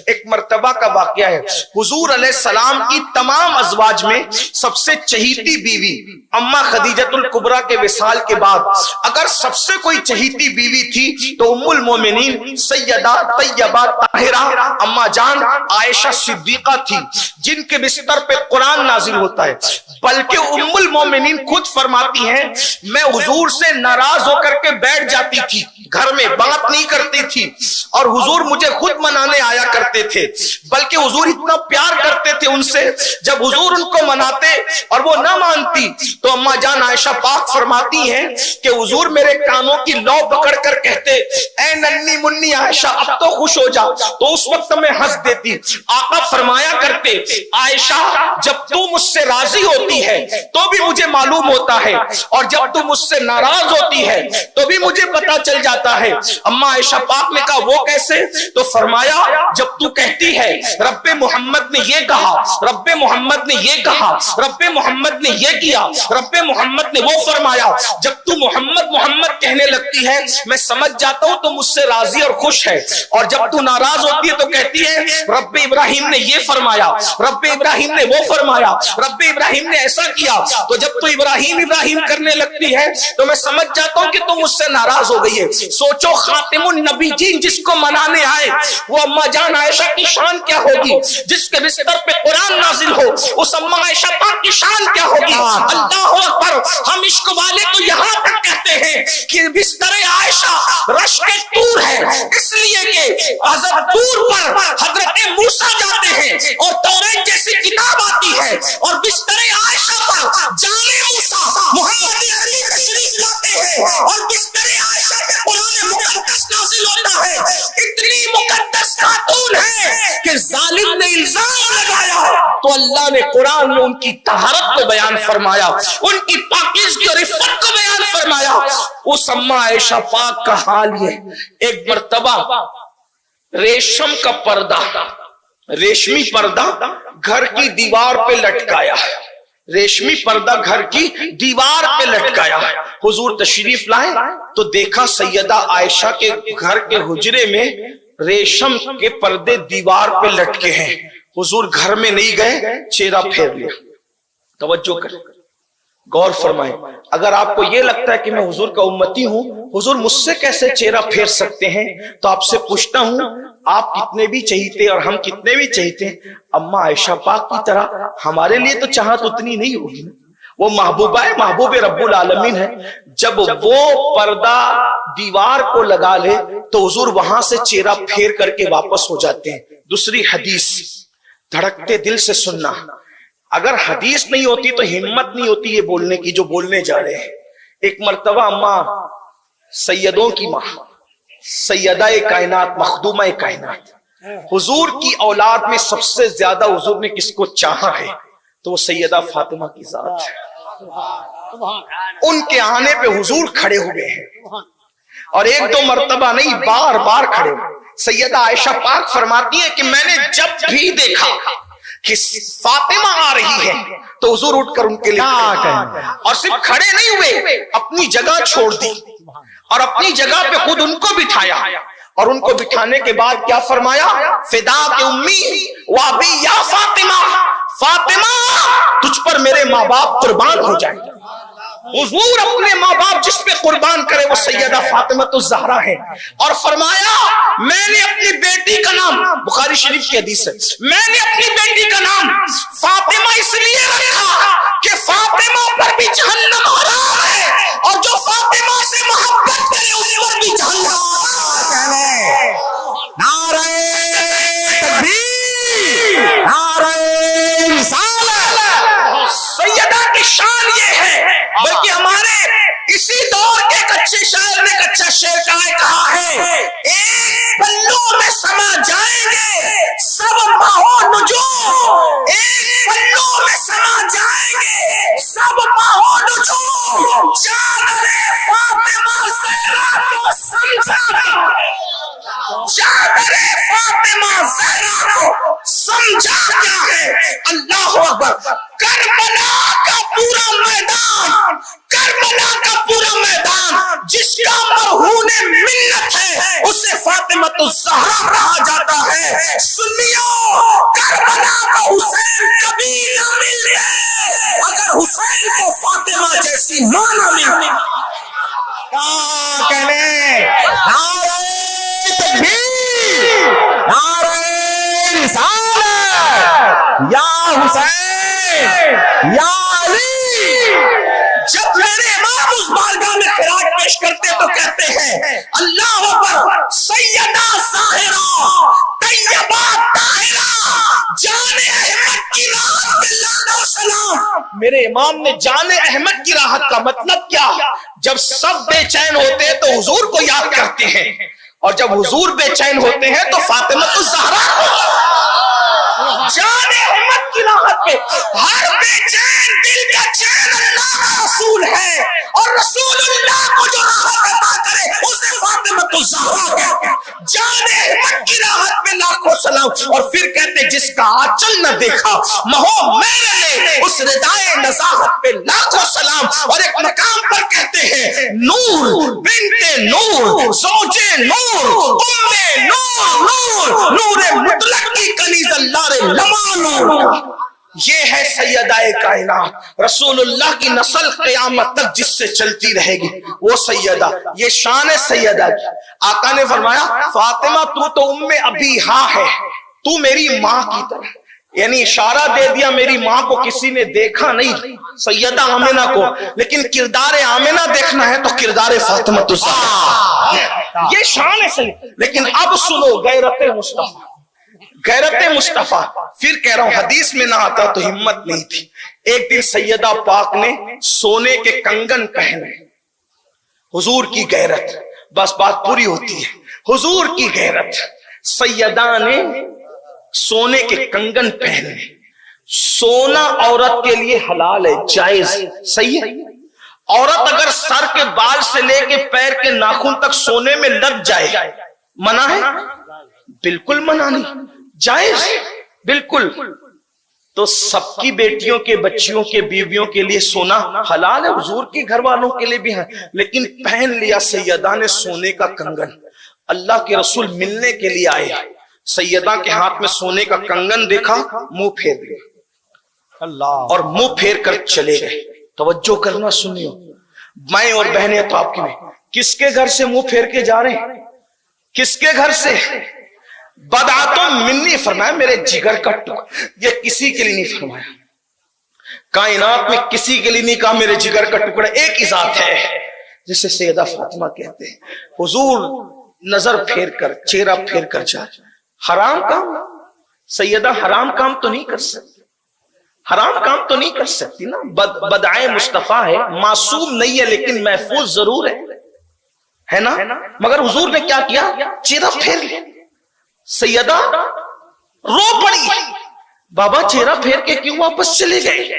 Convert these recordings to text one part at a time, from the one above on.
ایک مرتبہ کا واقعہ ہے، حضور علیہ السلام کی تمام ازواج میں سب سے چہیتی بیوی اما خدیجۃ الکبریٰ کے وصال کے بعد اگر سب سے کوئی چہیتی بیوی تھی تو ام المومنین سیدہ طیبہ طاہرہ اما جان عائشہ صدیقہ تھی، جن کے بستر پہ قرآن نازل ہوتا ہے۔ بلکہ ام المومنین خود فرماتی ہیں میں حضور سے ناراض ہو کر کے بیٹھ جاتی تھی، گھر میں بات نہیں کرتی تھی، اور حضور مجھے خود منانے آیا کرتے تھے، بلکہ حضور اتنا پیار کرتے تھے ان سے، جب حضور ان کو مناتے اور وہ نہ مانتی تو اما جان عائشہ پاک فرماتی ہیں کہ حضور میرے کانوں کی لو پکڑ کر کہتے اے ننی منی عائشہ اب تو خوش ہو جا، تو اس وقت میں ہنس دیتی۔ آقا فرمایا کرتے عائشہ جب تو مجھ سے راضی ہوتی ہے تو بھی مجھے معلوم ہوتا ہے، اور جب تو مجھ سے ناراض ہوتی ہے تو بھی مجھے پتا چل جاتا ہے۔ اما عائشہ پاک نے کہا وہ کیسے؟ تو فرمایا جب تو کہتی ہے رب محمد نے یہ کہا، رب محمد نے یہ کہا، رب محمد نے یہ کیا، رب محمد نے وہ فرمایا، جب تو محمد محمد کہنے لگتی ہے میں سمجھ جاتا ہوں تو مجھ سے راضی اور خوش ہے، اور جب تو ناراض ہوتی ہے تو کہتی ہے رب ابراہیم نے یہ فرمایا، رب ابراہیم نے وہ فرمایا، رب ابراہیم نے ایسا کیا، تو جب تو ابراہیم ابراہیم کرنے لگتی ہے تو میں سمجھ جاتا ہوں کہ تو مجھ سے ناراض ہو گئی ہے۔ سوچو خاتم النبی جین جس کو منانے آئے وہ اما جان عائشہ کی شان کیا ہوگی، جس کے بستر پہ قرآن نازل ہو اس اما عائشہ پاک کی شان کیا ہوگی۔ اللہ اکبر، ہم عشق والے تو یہاں تک کہتے ہیں کہ بستر عائشہ رش کے طور ہے، اس لیے کہ حضرت طور پر حضرت موسیٰ جاتے ہیں اور توریت جیسی کتاب آتی ہے، اور بستر عائشہ پر جانے موسیٰ محمد علی تشریف لاتے ہیں، اور بستر عائشہ پہ قرآن مقدس نازل ہوتا ہے۔ اتنی مقدس خاتون ہے کہ ظالم نے الزام لگایا تو اللہ نے قرآن میں ان کی طہارت کو بیان فرمایا، ان کی پاکیزگی اور عفت کو بیان فرمایا۔ اس اما عائشہ پاک کا حال یہ، ایک مرتبہ ریشم کا پردہ، ریشمی پردہ گھر کی دیوار پہ لٹکایا، ریشمی پردہ گھر کی دیوار پہ لٹکایا۔ حضور تشریف لائے تو دیکھا سیدہ عائشہ کے گھر کے حجرے میں ریشم کے پردے دیوار پہ لٹکے ہیں۔ حضور گھر میں نہیں گئے، چہرہ پھیر لیا۔ توجہ کریں، غور فرمائیں، اگر آپ کو یہ لگتا ہے کہ میں حضور کا امتی ہوں، حضور مجھ سے کیسے چہرہ پھیر سکتے ہیں، تو آپ سے پوچھتا ہوں آپ کتنے بھی چہیتے اور ہم کتنے بھی چہیتے ہیں، اما عائشہ پاک کی طرح ہمارے لیے تو چاہت اتنی نہیں ہوگی نا۔ وہ محبوبہ ہے، محبوب رب العالمین ہے، جب وہ پردہ دیوار کو لگا لے تو حضور وہاں سے چہرہ پھیر کر کے واپس ہو جاتے ہیں۔ دوسری حدیث دھڑکتے دل سے سننا، اگر حدیث نہیں ہوتی تو ہمت نہیں ہوتی یہ بولنے کی جو بولنے جا رہے ہیں۔ ایک مرتبہ اما سیدوں کی ماں، سیدہ کائنات، مخدومہ کائنات، حضور کی اولاد میں سب سے زیادہ حضور نے کس کو چاہا ہے تو وہ سیدہ فاطمہ کی ذات ہے۔ ان کے آنے پہ حضور کھڑے ہوئے ہیں، اور ایک دو مرتبہ نہیں، بار بار کھڑے ہوئے۔ سیدہ عائشہ پاک فرماتی ہے کہ میں نے جب بھی دیکھا کہ فاطمہ آ رہی ہے تو حضور اٹھ کر ان کے لیے اور صرف کھڑے نہیں ہوئے، اپنی جگہ چھوڑ دی اور اپنی جگہ پہ خود ان کو بٹھایا، اور ان کو بٹھانے کے بعد کیا فرمایا، فدا کے امی وابی یا فاطمہ، فاطمہ تجھ پر میرے ماں باپ قربان ہو جائیں۔ حضور اپنے ماں باپ جس پہ قربان کرے وہ سیدہ فاطمہ الزہرا ہے، اور فرمایا میں نے اپنی بیٹی کا نام، بخاری شریف کی حدیث ہے، میں نے اپنی بیٹی کا نام فاطمہ اس لیے رکھا کہ فاطمہ پر بھی جہنم حرام ہے، اور جو فاطمہ سے محبت کرے اس پر بھی جہنم حرام ہے۔ نعرہ تکبیر، نعرہ رسالت۔ سیدہ کی شان یہ ہے، بلکہ ہمارے اسی دور کے کچے شاعر نے کچا شعر کہا ہے، ایک پلوں میں سما جائیں گے سب ماہو نجوم، ایک پلوں میں سما جائیں گے سب ماہو نجوم، چادر فاطمہ زہرا کو سمجھا، چادر فاطمہ زہرا کو سمجھا کیا ہے۔ اللہ اکبر، کربلا کا پورا میدان، کربلا کا پورا میدان جس کا مرہون منت ہے اسے فاطمہ الزہرا کہا جاتا ہے، سنیوں کربلا کو حسین کبھی نہ ملتے اگر حسین کو فاطمہ جیسی ماں نہ ملتی. کیا کہنے؟ نعرہ تکبیر، نعرہ رسالت، یا حسین یا علی. جب میرے امام اس بارگاہ میں خراج پیش کرتے تو کہتے ہیں اللہ اکبر سیدہ ظاہرہ طیبہ طاہرہ جان احمد کی راحت پہ لانا سلام. میرے امام نے جان احمد کی راحت کا مطلب کیا؟ جب سب بے چین ہوتے ہیں تو حضور کو یاد کرتے ہیں، اور جب حضور بے چین ہوتے ہیں تو فاطمہ الزہرا جان احمد کی راحت پہ. ہر بے چین دل کا چین اللہ کا رسول ہے، اور رسول اللہ کو جو راحت عطا کرے اسے فاطمہ الزہرا کہتے ہیں. جان احمد کی راحت پہ لاکھوں سلام. اور پھر کہتے جس کا آنچل نہ دیکھا مہو میرے نے اس ردائے نزاہت پہ لاکھوں سلام. اور ایک مقام پر کہتے ہیں نور بنت نور زوجے نور ام نور نور نور مطلق کی کنیز اللہ رے لما نور. یہ ہے سیدہ کائنات رسول اللہ کی نسل قیامت تک جس سے چلتی رہے گی وہ سیدہ. یہ شان ہے سیدہ کی. آقا نے فرمایا فاطمہ تو تو ام ابی ہاں ہے، تو میری ماں کی طرح. یعنی اشارہ دے دیا میری ماں کو کسی نے دیکھا نہیں سیدہ آمنہ کو، لیکن کردار آمنہ دیکھنا ہے تو کردار فاطمہ الزہرا. یہ شان ہے سیدہ. لیکن اب سنو غیرت مصطفیٰ، غیرت مصطفیٰ. پھر کہہ رہا ہوں حدیث میں نہ آتا تو ہمت نہیں تھی. ایک دن سیدہ پاک نے سونے کے کنگن پہنے. حضور کی غیرت، بس بات پوری ہوتی ہے. حضور کی غیرت. سیدہ نے سونے کے کنگن پہنے. سونا عورت کے لیے حلال ہے، جائز، صحیح ہے. عورت اگر سر کے بال سے لے کے پیر کے ناخن تک سونے میں لگ جائے منع ہے؟ بالکل منع نہیں، جائز بالکل. تو سب کی بیٹیوں کے بچیوں کے بیویوں کے لیے سونا حلال ہے، حضور کے گھر والوں کے لیے بھی ہے. لیکن پہن لیا سیدہ نے سونے کا کنگن. اللہ کے رسول ملنے کے لیے آئے، سیدہ کے ہاتھ میں سونے کا کنگن دیکھا، منہ پھیر لیا اللہ، اور منہ پھیر کر چلے گئے. توجہ کرنا سنیو، میں اور بہنیں تو آپ کی بھی کس کے گھر سے منہ پھیر کے جا رہے ہیں؟ کس کے گھر سے؟ بدعتوں منی فرمایا میرے جگر کا ٹکڑا. یہ کسی کے لیے نہیں فرمایا، کائنات میں کسی کے لیے نہیں کہا میرے جگر کا ٹکڑا. ایک ہی ذات ہے جسے سیدہ فاطمہ کہتے ہیں. حضور نظر پھیر کر چہرہ پھیر کر جائے. حرام کام سیدہ حرام کام تو نہیں کر سکتی، حرام کام تو نہیں کر سکتی نا. بدعائے مصطفیٰ ہے، معصوم نہیں ہے لیکن محفوظ ضرور ہے نا. مگر حضور نے کیا کیا؟ چہرہ پھیر لیا. سیدہ رو پڑی، بابا چہرہ پھیر کے کیوں واپس چلے گئے؟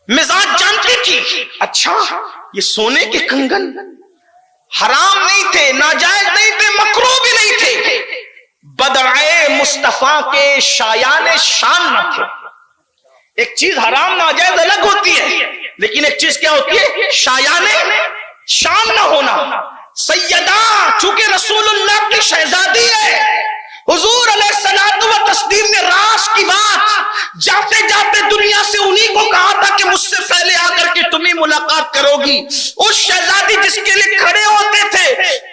مزاج جانتی تھی. اچھا یہ سونے کے کنگن حرام نہیں تھے، ناجائز نہیں تھے، مکروہ بھی نہیں تھے، بدعائے مصطفیٰ کے شایان شان نہ تھے. ایک چیز حرام ناجائز الگ ہوتی ہے، لیکن ایک چیز کیا ہوتی ہے؟ شایان شان نہ ہونا. سیدہ چونکہ رسول اللہ کی شہزادی ہے، حضور علیہ الصلوۃ والتسلیم نے راز کی بات جاتے جاتے دنیا سے انہی کو کہا تھا کہ مجھ سے پہلے آ کر کے تم ہی ملاقات کرو گی. اس شہزادی جس کے لیے کھڑے ہوتے تھے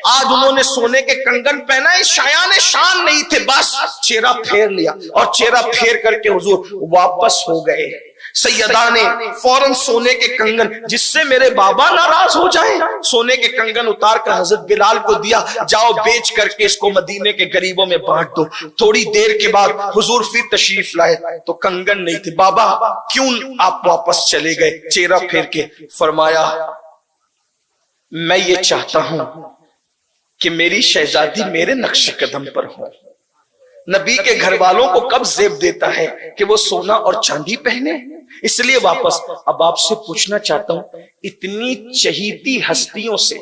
آج انہوں نے سونے کے کنگن پہنا ہے، شایان شان نہیں تھے. بس چہرہ پھیر لیا اور چہرہ پھیر کر کے حضور واپس ہو گئے. سیدہ نے فوراً سونے کے کنگن، جس سے میرے بابا ناراض ہو جائیں، سونے کے کنگن اتار کر حضرت بلال کو دیا، جاؤ بیچ کر کے اس کو مدینے کے غریبوں میں بانٹ دو. تھوڑی دیر کے بعد حضور پھر تشریف لائے تو کنگن نہیں تھے. بابا کیوں آپ واپس چلے گئے؟ چہرہ پھیر کے فرمایا میں یہ چاہتا ہوں کہ میری شہزادی میرے نقش قدم پر ہو. نبی کے گھر والوں کو کب زیب دیتا ہے کہ وہ سونا اور چاندی پہنے، اس لیے واپس. اب آپ سے پوچھنا چاہتا ہوں، اتنی چہیتی ہستیوں سے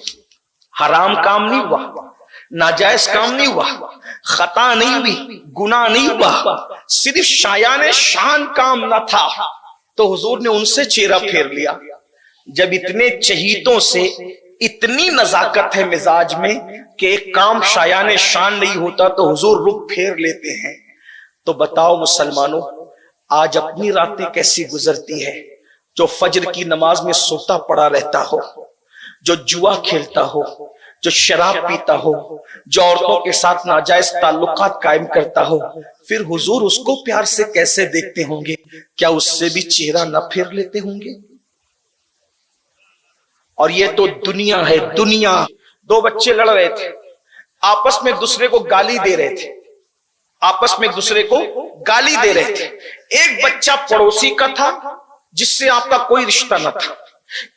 حرام کام نہیں ہوا، ناجائز کام نہیں ہوا، خطا نہیں ہوئی، گناہ نہیں ہوا، صرف شایان شان کام نہ تھا تو حضور نے ان سے چہرہ پھیر لیا. جب اتنے چہیتوں سے اتنی نزاکت ہے مزاج میں کہ ایک کام شایان شان نہیں ہوتا تو حضور رخ پھیر لیتے ہیں. تو بتاؤ مسلمانوں، آج اپنی راتیں کیسی گزرتی ہے؟ جو فجر کی نماز میں سوتا پڑا رہتا ہو، جو جوا کھیلتا ہو، جو شراب پیتا ہو، جو عورتوں کے ساتھ ناجائز تعلقات قائم کرتا ہو، پھر حضور اس کو پیار سے کیسے دیکھتے ہوں گے؟ کیا اس سے بھی چہرہ نہ پھیر لیتے ہوں گے؟ اور یہ تو دنیا ہے، دنیا. دو بچے لڑ رہے تھے، آپس میں ایک دوسرے کو گالی دے رہے تھے، آپس میں ایک دوسرے کو گالی دے رہے تھے. ایک بچہ پڑوسی کا تھا جس سے آپ کا کوئی رشتہ نہ تھا،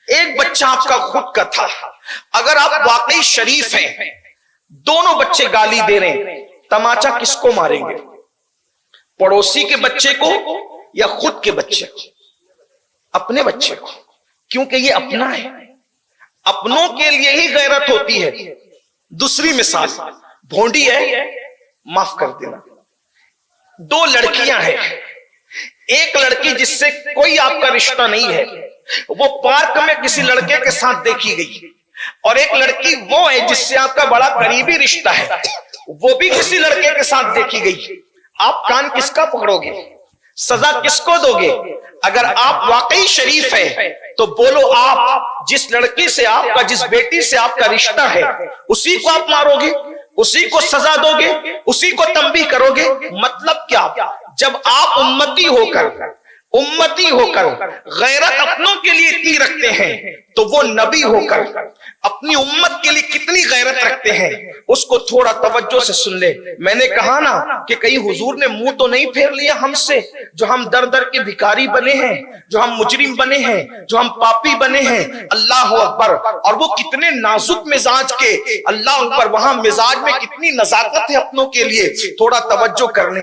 ایک بچہ آپ کا خود کا تھا. اگر آپ واقعی شریف ہیں، دونوں بچے گالی دے رہے ہیں، تماچا کس کو ماریں گے؟ پڑوسی کے بچے کو یا خود کے بچے کو؟ اپنے بچے کو، کیونکہ یہ اپنا ہے. اپنوں کے لیے ہی غیرت ہوتی ہے. دوسری مثال بھونڈی ہے، معاف کر دینا. دو لڑکیاں ہیں، ایک لڑکی جس سے کوئی آپ کا رشتہ نہیں ہے، وہ پارک میں کسی لڑکے کے ساتھ دیکھی گئی، اور ایک لڑکی وہ ہے جس سے آپ کا بڑا قریبی رشتہ ہے، وہ بھی کسی لڑکے کے ساتھ دیکھی گئی. آپ کان کس کا پکڑو گے؟ سزا کس کو دو گے؟ اگر آپ واقعی شریف ہیں تو بولو، آپ جس لڑکی سے، آپ کا جس بیٹی سے آپ کا رشتہ ہے، اسی کو آپ مارو گے، اسی کو سزا دو گے، اسی کو تنبیہ کرو گے. مطلب کیا؟ جب آپ امتی ہو کر غیرت اپنوں کے لیے اتنی رکھتے ہیں تو وہ نبی ہو کر اپنی امت کے لیے کتنی غیرت رکھتے ہیں، اس کو تھوڑا توجہ سے سن لے. میں نے کہا نا کہ کہیں حضور نے منہ تو نہیں پھیر لیا ہم سے، جو ہم در در کے بھکاری بنے ہیں، جو ہم مجرم بنے ہیں، جو ہم پاپی بنے ہیں. اللہ اکبر. اور وہ کتنے نازک مزاج کے، اللہ اکبر، وہاں مزاج میں کتنی نزاکت ہے اپنوں کے لیے. تھوڑا توجہ کرنے